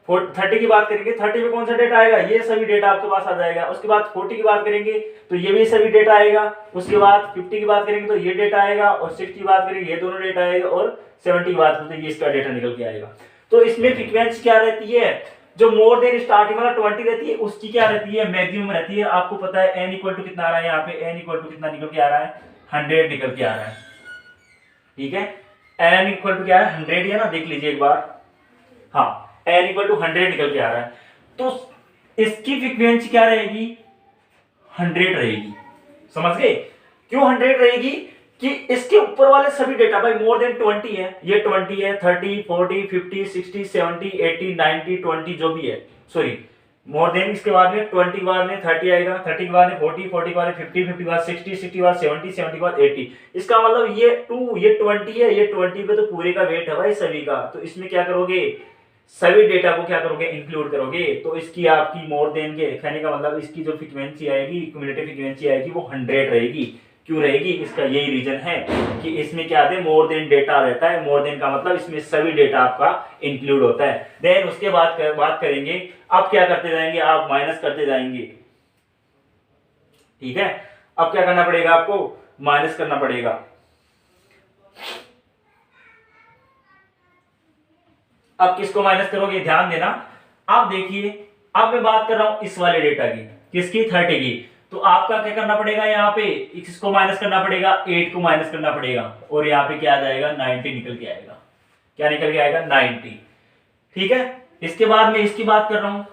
30 की बात करेंगे, 30 में कौन सा डेटा आएगा, ये सभी डेटा आपके पास आ जाएगा। उसके बाद 40 की बात करेंगे तो ये भी सभी डेटा आएगा। उसके बाद 50 की बात करेंगे तो ये डेटा आएगा, और 60 की बात करेंगे ये दोनों डेटा आएगा, और 70 की बात करेंगे तो ये इसका डेटा निकल के आएगा। तो इसमें फ्रीक्वेंसी क्या रहती है, जो मोर देन स्टार्टिंग वाला 20 रहती है उसकी क्या रहती है, मैक्सिमम रहती है। आपको पता है n इक्वल टू कितना आ रहा है, यहाँ पे n इक्वल टू कितना निकल के आ रहा है, 100 निकल के आ रहा है। ठीक है, n इक्वल टू क्या है 100 है ना, देख लीजिए एक बार, हाँ n इक्वल टू 100 निकल के आ रहा है। तो इसकी फ्रीक्वेंसी क्या रहेगी, 100 रहेगी। समझ गए, क्यों 100 रहेगी, कि इसके ऊपर वाले सभी डेटा भाई मोर देन 20 है, ये 20 है, 30, 40, 50, 60, 70, 80, 90, 20 जो भी है, सॉरी मोर देन, इसके बाद में 20 के बाद में 30 आएगा, 30 के बाद में 40, 40 के बाद में 50, 50 के बाद 60, 60 के बाद 70, 70 के बाद 80। इसका मतलब ये 2, ये 20 है, ये 20 पे तो पूरे का वेट है भाई सभी का। तो इसमें क्या करोगे, सभी डेटा को क्या करोगे, इंक्लूड करोगे। तो इसकी आपकी मोर देन के कहने का मतलब इसकी जो फ्रीक्वेंसी आएगी, क्युमुलेटिव फ्रीक्वेंसी आएगी वो 100 रहेगी। क्यों रहेगी, इसका यही रीजन है कि इसमें क्या है, मोर देन डेटा रहता है। मोर देन का मतलब इसमें सभी डेटा आपका इंक्लूड होता है। देन उसके बाद बात करेंगे, अब क्या करते जाएंगे, आप माइनस करते जाएंगे। ठीक है, अब क्या करना पड़ेगा आपको, माइनस करना पड़ेगा। अब किसको माइनस करोगे, ध्यान देना। अब देखिए, अब मैं बात कर रहा हूं इस वाले डेटा की, किसकी, 30 की। तो आपका क्या करना पड़ेगा, यहाँ पे इसको माइनस करना पड़ेगा, 8 को माइनस करना पड़ेगा, और यहाँ पे क्या आ जाएगा, 90 निकल के आएगा। क्या निकल के आएगा, 90। ठीक है, इसके बाद मैं इसकी बात कर रहा हूं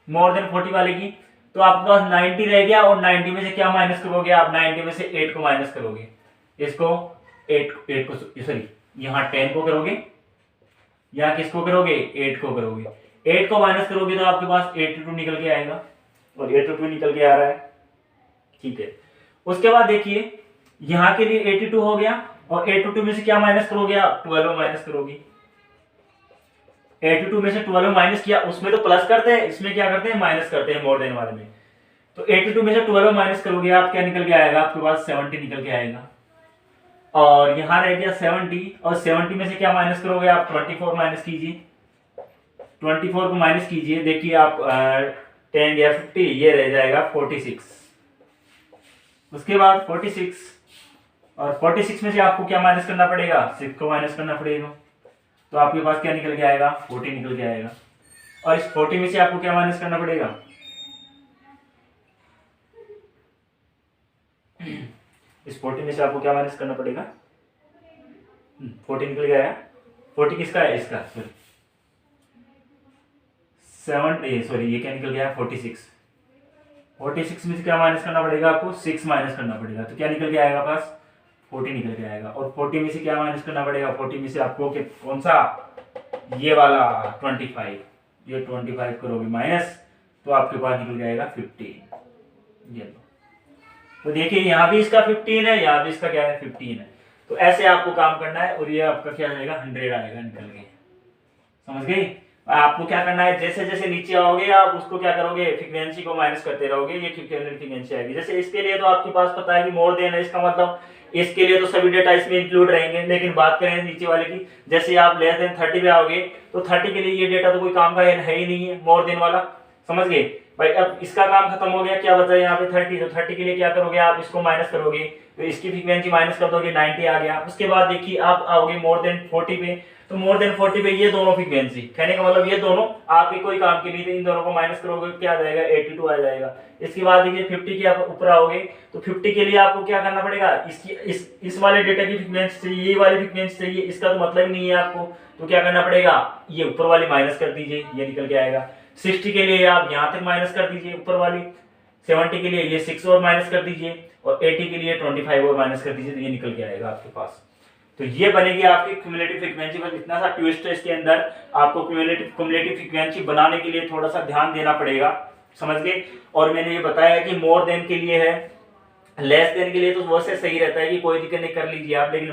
मोर देन 40 वाले की। तो आपके पास 90 रह गया, और 90 में से क्या माइनस करोगे आप, 90 में से 8 को माइनस करोगे। इसको 8 को, सॉरी यहाँ 10 को करोगे, यहाँ किसको करोगे, 8 को करोगे। 8 को माइनस करोगे तो आपके पास 82 निकल के आएगा, और 82 निकल के आ रहा है। ठीक है, उसके बाद देखिए यहाँ के लिए 82 हो गया, और 82 में से क्या माइनस करोगे आप, 12 माइनस करोगे। 82 में से 12 माइनस किया, उसमें तो प्लस करते हैं, इसमें क्या करते हैं, माइनस करते हैं मोर देन वाले में। तो 82 में से 12 माइनस करोगे आप, क्या निकल के आएगा, आपके पास 70 निकल के आएगा। और यहां रह गया 70, और 70 में से क्या माइनस करोगे आप, 24 माइनस कीजिए। 24 को माइनस कीजिए, देखिए आप 10 या 50, ये रह जाएगा 46। उसके बाद 46, और 46 में से आपको क्या माइनस करना पड़ेगा, 6 को माइनस करना पड़ेगा। तो आपके पास क्या निकल के आएगा, 40 निकल के आएगा। और इस 40 में से आपको क्या माइनस करना पड़ेगा, इस 40 में से आपको क्या माइनस करना पड़ेगा, 40 निकल के आया। 40 किसका है, इसका, सॉरी 7, सॉरी ये क्या निकल गया, 46। 46 में से क्या माइनस करना पड़ेगा आपको, 6 माइनस करना पड़ेगा। तो क्या निकल के आएगा पास, 40 निकल के आएगा। और 40 में से क्या माइनस करना पड़ेगा, 40 में से आपको कौन सा, ये वाला 25, ये 25 करोगे माइनस, तो आपके पास निकल जाएगा 15। ये लो, तो देखिए यहाँ भी इसका 15 है, यहाँ भी इसका क्या है, 15 है। तो ऐसे आपको काम करना है, और ये आपका क्या आएगा, 100 आएगा निकल के। समझ गई। आपको क्या करना है, जैसे जैसे नीचे आओगे आप उसको क्या करोगे, फ्रीक्वेंसी को माइनस करते रहोगे, ये फ्रीक्वेंसी आएगी। जैसे इसके लिए तो आपके पास पता है कि मोर देन है, इसका मतलब इसके लिए तो सभी डेटा इसमें इंक्लूड रहेंगे। लेकिन बात करें नीचे वाले की, जैसे आप लेस देन 30 पे आओगे, तो 30 के लिए ये डेटा तो कोई काम का है ही नहीं है, मोर देन वाला। समझ गए भाई। अब इसका काम खत्म हो गया, क्या बचा यहाँ पे 30। तो 30 के लिए क्या करोगे आप, इसको माइनस करोगे, तो इसकी फ्रीक्वेंसी माइनस कर दोगे, 90 आ गया। उसके बाद देखिए आप आओगे मोर देन 40 पे, तो मोर देन 40 पे ये दोनों फ्रीक्वेंसी, कहने का मतलब ये दोनों आपके कोई काम के लिए, तो इन दोनों को माइनस करोगे, क्या आ जाएगा, 82 आ जाएगा। इसके बाद देखिए 50 के आप ऊपर आओगे, तो 50 के लिए आपको क्या करना पड़ेगा, इसकी इस वाले डेटा की फ्रीक्वेंसी चाहिए, ये वाली फ्रीक्वेंसी चाहिए, इसका तो मतलब ही नहीं है आपको। तो क्या करना पड़ेगा, ये ऊपर वाली माइनस कर दीजिए, ये निकल के आएगा। 60 के लिए आप यहाँ तक माइनस कर दीजिए ऊपर वाली, 70 के लिए ये 6 और माइनस कर दीजिए, और 80 के लिए 25 और माइनस कर दीजिए, तो ये निकल के आएगा आपके पास। तो ये बनेगी आपकी क्यूमुलेटिव फ्रीक्वेंसी। बस इतना सा ट्विस्ट है इसके अंदर, आपको क्यूमुलेटिव फ्रीक्वेंसी बनाने के लिए थोड़ा सा ध्यान देना पड़ेगा। समझ गए। और मैंने ये बताया कि मोर देन के लिए है, लेस देन के लिए तो वैसे सही रहता है कि कोई दिक्कत नहीं, कर लीजिए आप। लेकिन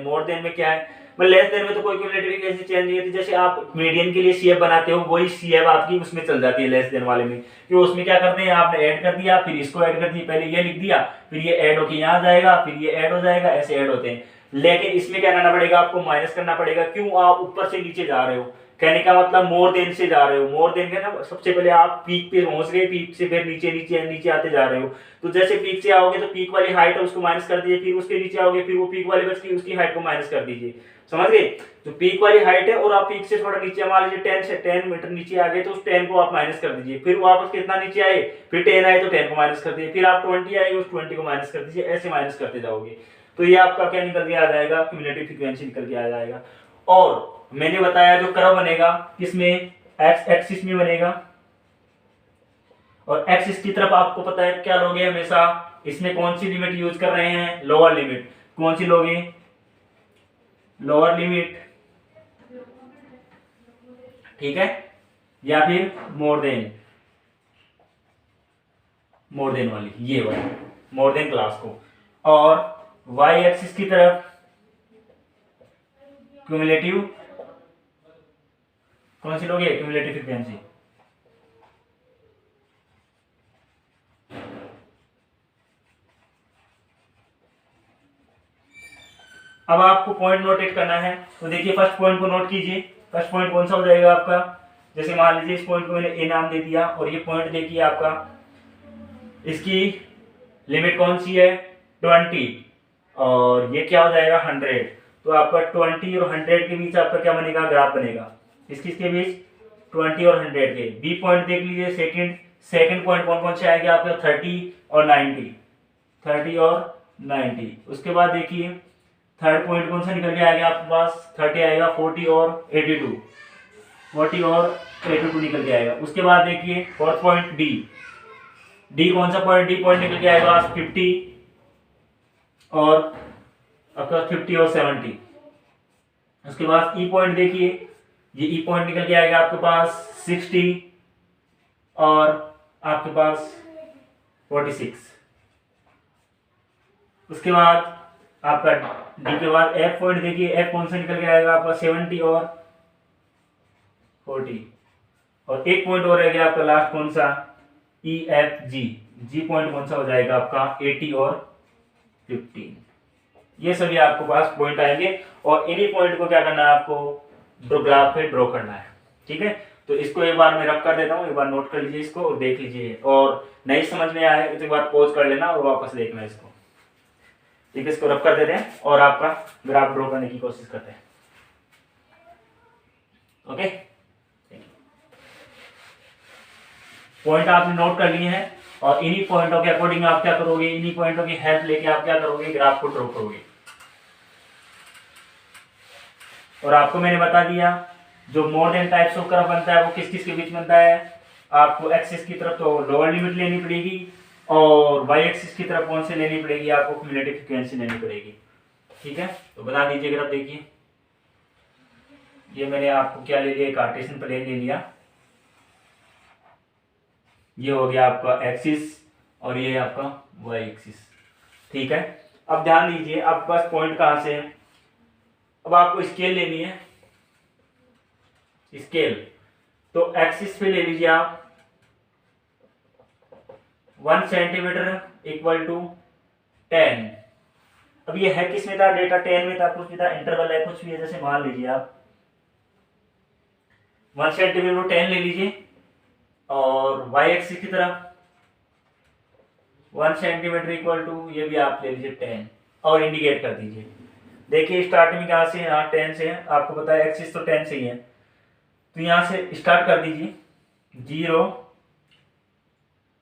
मोर देन में क्या है, मतलब लेस देन में तो कोई क्यूमुलेटिव फ्रीक्वेंसी चेंज नहीं होती। जैसे आप मीडियन के लिए सीएफ बनाते हो, वही सीएफ आपकी उसमें चल जाती है लेस देन वाले में। कि उसमें क्या करते हैं, आपने ऐड कर दिया, फिर इसको ऐड कर दिया, पहले ये लिख दिया, फिर ये ऐड होके यहाँ जाएगा, फिर ये ऐड हो जाएगा, ऐसे ऐड होते हैं। लेकिन इसमें क्या करना पड़ेगा, आपको माइनस करना पड़ेगा। क्यों, आप ऊपर से नीचे जा रहे हो, कहने का मतलब मोर देन से जा रहे हो। मोर देन के ना, सबसे पहले आप पीक पे पहुंच गए, पीक से फिर नीचे नीचे नीचे आते जा रहे हो। तो जैसे पीक से आओगे तो पीक वाली हाइट है उसको माइनस कर दीजिए, फिर उसके नीचे आओगे, फिर वो पीक वाली बच गई, उसकी हाइट को माइनस कर दीजिए। समझ गए। तो पीक वाली हाइट है, और आप पीक से थोड़ा नीचे, मान लीजिए 10 मीटर नीचे आ गए, तो उस 10 को आप माइनस कर दीजिए। फिर वापस कितना नीचे आए, फिर 10 आए तो 10 को माइनस कर दीजिए, फिर आप 20 आए उस 20 को माइनस कर दीजिए, ऐसे माइनस करते जाओगे। तो ये आपका क्या निकल के आ जाएगा, क्यूमुलेटिव फ्रीक्वेंसी निकल के आ जाएगा। और मैंने बताया जो कर्व बनेगा किसमें, एक्स एक्सिस में बनेगा, और एक्सिस की तरफ आपको पता है क्या लोगे हमेशा, इसमें कौन सी लिमिट यूज कर रहे हैं, लोअर लिमिट। कौन सी लोगे, लोअर लिमिट, ठीक है, या फिर मोर देन वाली, ये वाली मोर देन क्लास को। और वाई एक्सिस की तरफ क्यूमुलेटिव, कौन सी लोगे, क्यूमुलेटिव फ्रीक्वेंसी। अब आपको पॉइंट नोटेट करना है, तो देखिए फर्स्ट पॉइंट को नोट कीजिए। फर्स्ट पॉइंट कौन सा हो जाएगा आपका, जैसे मान लीजिए इस पॉइंट को मैंने ए नाम दे दिया, और ये पॉइंट देखिए आपका, इसकी लिमिट कौन सी है 20, और ये क्या हो जाएगा 100। तो आपका 20 और 100 के बीच आपका क्या बनेगा, ग्राफ बनेगा। किसके बीच, 20 और 100 के। बी पॉइंट देख लीजिए, सेकंड पॉइंट कौन कौन से आएंगे आपके, 30 और 90, 30 और 90। उसके बाद देखिए थर्ड पॉइंट कौन सा निकल के आएगा आपके पास, 30 आएगा, 40 और 82, 40 और 82 निकल के आएगा। उसके बाद देखिए फोर्थ पॉइंट डी कौन सा पॉइंट, डी पॉइंट निकल के आएगा 50 और आपका 50 और 70। उसके बाद ई पॉइंट देखिए, ये ई पॉइंट निकल के आएगा आपके पास 60 और आपके पास 46। उसके बाद आपका डी के बाद एफ पॉइंट देखिए, एफ कौन सा निकल के आएगा आपका 70 और 40। और एक पॉइंट और रह गया आपका लास्ट कौन सा, ई एफ जी पॉइंट कौन सा हो जाएगा आपका 80 और 15। ये सभी आपको पास पॉइंट आएंगे और इन्हीं पॉइंट को क्या करना है आपको ग्राफ पे ड्रॉ करना है। ठीक है, तो इसको एक बार मैं रफ कर देता हूँ, एक बार नोट कर लीजिए इसको और देख लीजिए, और नहीं समझ में आए तो एक बार पॉज कर लेना और वापस देखना इसको। ठीक है, इसको रफ कर देते हैं और आपका ग्राफ ड्रॉ करने की कोशिश करते हैं। ओके, पॉइंट आपने नोट कर लिए हैं और इन्हीं पॉइंटों के अकॉर्डिंग आप क्या करोगे, इन्हीं पॉइंटों की हेल्प लेके आप क्या करोगे, ग्राफ को ड्रॉ करोगे। और आपको मैंने बता दिया जो मोर देन टाइप्स ऑफ कर्व बनता है वो किस किस के बीच बनता है। आपको एक्सिस की तरफ तो लोअर लिमिट लेनी पड़ेगी और वाई एक्सिस की तरफ कौन से लेनी पड़ेगी, आपको क्यूमुलेटिव फ्रीक्वेंसी लेनी पड़ेगी। ठीक है, तो बता दीजिए ग्राफ देखिए, ये मैंने आपको क्या ले लिया, कार्टेशियन प्लेन ले लिया, ये हो गया आपका एक्सिस और ये आपका वाई एक्सिस। ठीक है, अब ध्यान दीजिए आपके पास पॉइंट कहां से है, अब आपको स्केल लेनी है, स्केल तो एक्सिस पे ले लीजिए आप 1 सेंटीमीटर इक्वल टू 10। अब ये है किस में था, डेटा 10 में था, कुछ भी था, इंटरवल है कुछ भी है, जैसे मान लीजिए आप 1 सेंटीमीटर को 10 ले लीजिए और वाई एक्सिस की तरफ 1 सेंटीमीटर इक्वल टू ये भी आप ले लीजिए 10 और इंडिकेट कर दीजिए। देखिए स्टार्टिंग कहाँ से, यहाँ 10 से है, आपको पता है एक्सिस तो 10 से ही है, तो यहाँ से स्टार्ट कर दीजिए 0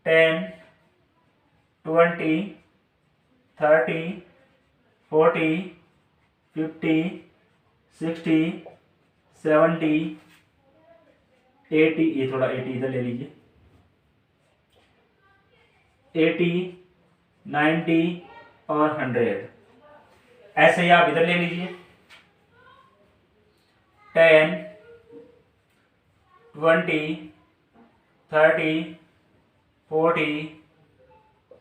10 20 30 40 50 60 70 80, ये थोड़ा 80 इधर ले लीजिए, 80 90 और 100। ऐसे ही आप इधर ले लीजिए 10 20 30 40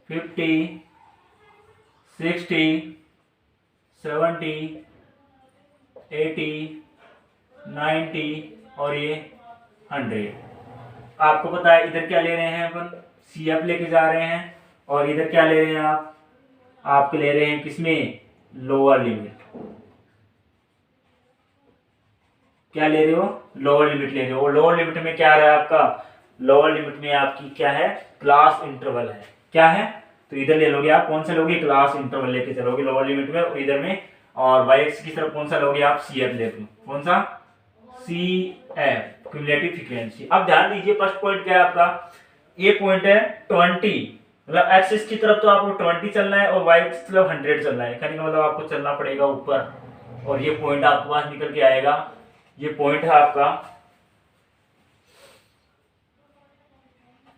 50 60 70 80 90 और ये 100। आपको पता है इधर क्या ले रहे हैं अपन, सी एफ लेके जा रहे हैं और इधर क्या ले रहे हैं आप ले रहे हैं किसमें, लोअर लिमिट। क्या ले रहे हो, लोअर लिमिट ले रहे हो। और लोअर लिमिट में क्या आ रहा है आपका, लोअर लिमिट में आपकी क्या है, क्लास इंटरवल है। क्या है, तो इधर ले लोगे आप, कौन सा लोगे, क्लास इंटरवल लेके चलोगे लोअर लिमिट में, और इधर में और वाई एक्सिस की तरफ कौन सा लोगे आप, सी एफ लेते हो, कौन सा, सी एफ क्यूमुलेटिव फ्रीक्वेंसी। अब ध्यान दीजिए फर्स्ट पॉइंट क्या है आपका, ये पॉइंट है 20, मतलब एक्सिस की तरफ तो आपको 20 चलना है और वाई एक्सिस की तरफ 100 चलना है, कहने का मतलब आपको चलना पड़ेगा ऊपर, और ये पॉइंट आपके पास निकल के आएगा, ये पॉइंट है आपका,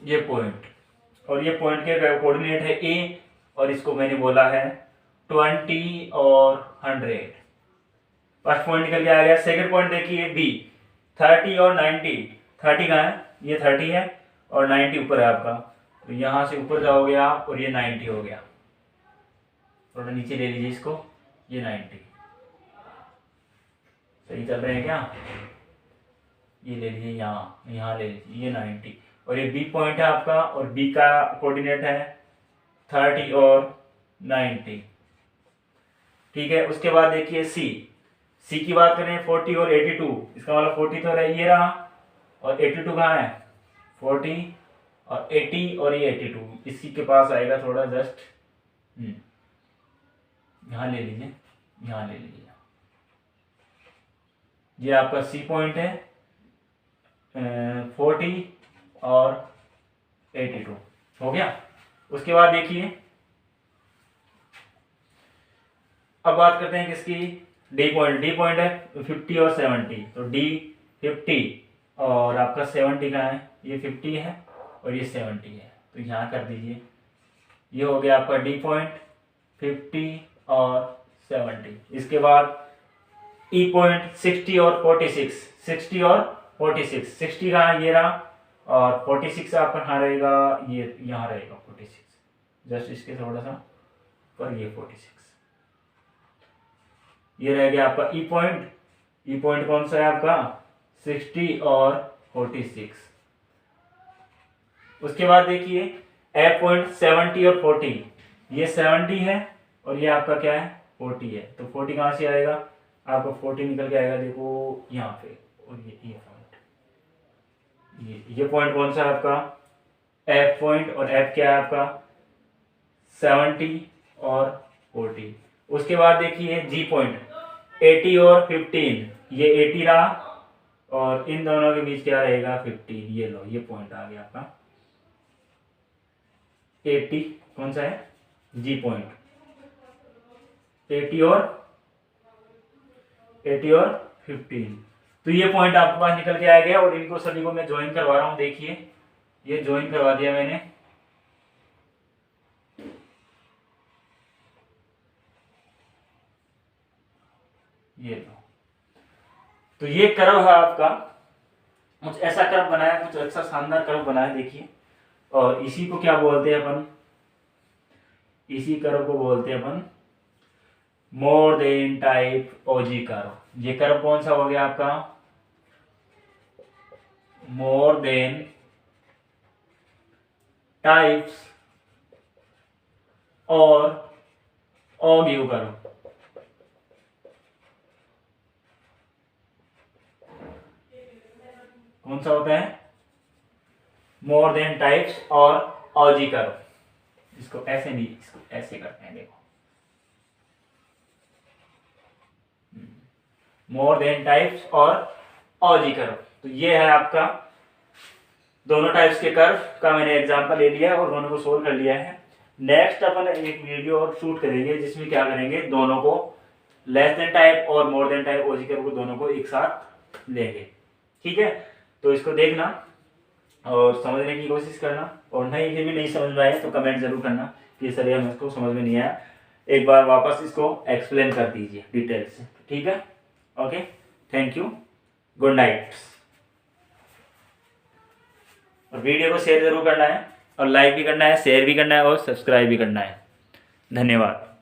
ये पॉइंट, और ये पॉइंट के कोऑर्डिनेट है ए, और इसको मैंने बोला है 20 और 100। फर्स्ट पॉइंट निकल के आ गया। सेकंड पॉइंट देखिए बी, 30 और 90। 30 कहाँ है, ये 30 है और 90 ऊपर है आपका, तो यहाँ से ऊपर जाओगे आप और ये 90 हो गया, थोड़ा नीचे ले लीजिए इसको, ये 90 सही चल रहे हैं क्या, ये ले लीजिए, यहाँ ले लीजिए, ये 90, और ये बी पॉइंट है आपका, और बी का कोऑर्डिनेट है 30 और 90। ठीक है, उसके बाद देखिए सी की बात करें 40 और 82, इसका मतलब 40 तो ये रहा और 82 कहाँ है, 40 और 80 और ये 82, इसी के पास आएगा थोड़ा जस्ट यहाँ ले लीजिए, यहाँ ले लीजिए, ये आपका सी पॉइंट है 40 और 82 हो गया। उसके बाद देखिए अब बात करते हैं किसकी, डी पॉइंट है 50 और 70, तो डी 50 और आपका 70 का है, ये 50 है और ये 70 है, तो यहाँ कर दीजिए, ये हो गया आपका डी पॉइंट 50 और 70। इसके बाद ई पॉइंट 60 और 46, 60 और 46, 60 का ये रहा और 46 आपका कहाँ रहेगा, ये यहाँ रहेगा 46, जस्ट इसके थोड़ा सा पर ये 46, ये रह गया आपका ई पॉइंट कौन सा है आपका 60 और 46। उसके बाद देखिए एफ पॉइंट 70 और 40, ये 70 है और ये आपका क्या है 40 है, तो 40 कहाँ से आएगा आपको 40 निकल के आएगा, देखो यहाँ पे, और ये पॉइंट, ये पॉइंट कौन सा है आपका एफ पॉइंट, और एफ क्या है आपका 70 और 40। उसके बाद देखिए जी पॉइंट 80 और 15, ये 80 रहा और इन दोनों के बीच क्या रहेगा 15, ये लो ये पॉइंट आ गया आपका 80, कौन सा है जी पॉइंट 80 और 15, तो ये पॉइंट आपके पास निकल के आ गया और इनको सभी को मैं ज्वाइन करवा रहा हूं, देखिए ये ज्वाइन करवा दिया मैंने, ये लो, तो ये कर्व है आपका, कुछ ऐसा कर्व बनाया, कुछ ऐसा शानदार कर्व बनाया देखिए, और इसी को क्या बोलते हैं अपन, इसी कर्व को बोलते हैं अपन मोर देन टाइप ओजी कर्व। ये कर्व कौन सा हो गया आपका मोर देन टाइप्स और ऑगिव कर्व, कौन सा होता है मोर देन टाइप्स और ऑजी कर्व, इसको ऐसे नहीं, इसको ऐसे करते हैं, देखो मोर देन टाइप्स और ऑजी कर्व, तो ये है आपका दोनों टाइप्स के कर्व का मैंने एग्जांपल ले लिया है और दोनों को सोल्व कर लिया है। नेक्स्ट अपन एक वीडियो और शूट करेंगे जिसमें क्या करेंगे, दोनों को लेस देन टाइप और मोर देन टाइप ओजी कर्व को दोनों को एक साथ लेंगे, ठीक है। तो इसको देखना और समझने की कोशिश करना, और नहीं फिर भी नहीं समझ में आए तो कमेंट जरूर करना कि सर ये हमको समझ में नहीं आया, एक बार वापस इसको एक्सप्लेन कर दीजिए डिटेल से, ठीक है। Okay, thank you, good night. और वीडियो को शेयर जरूर करना है और लाइक भी करना है, शेयर भी करना है और सब्सक्राइब भी करना है। धन्यवाद।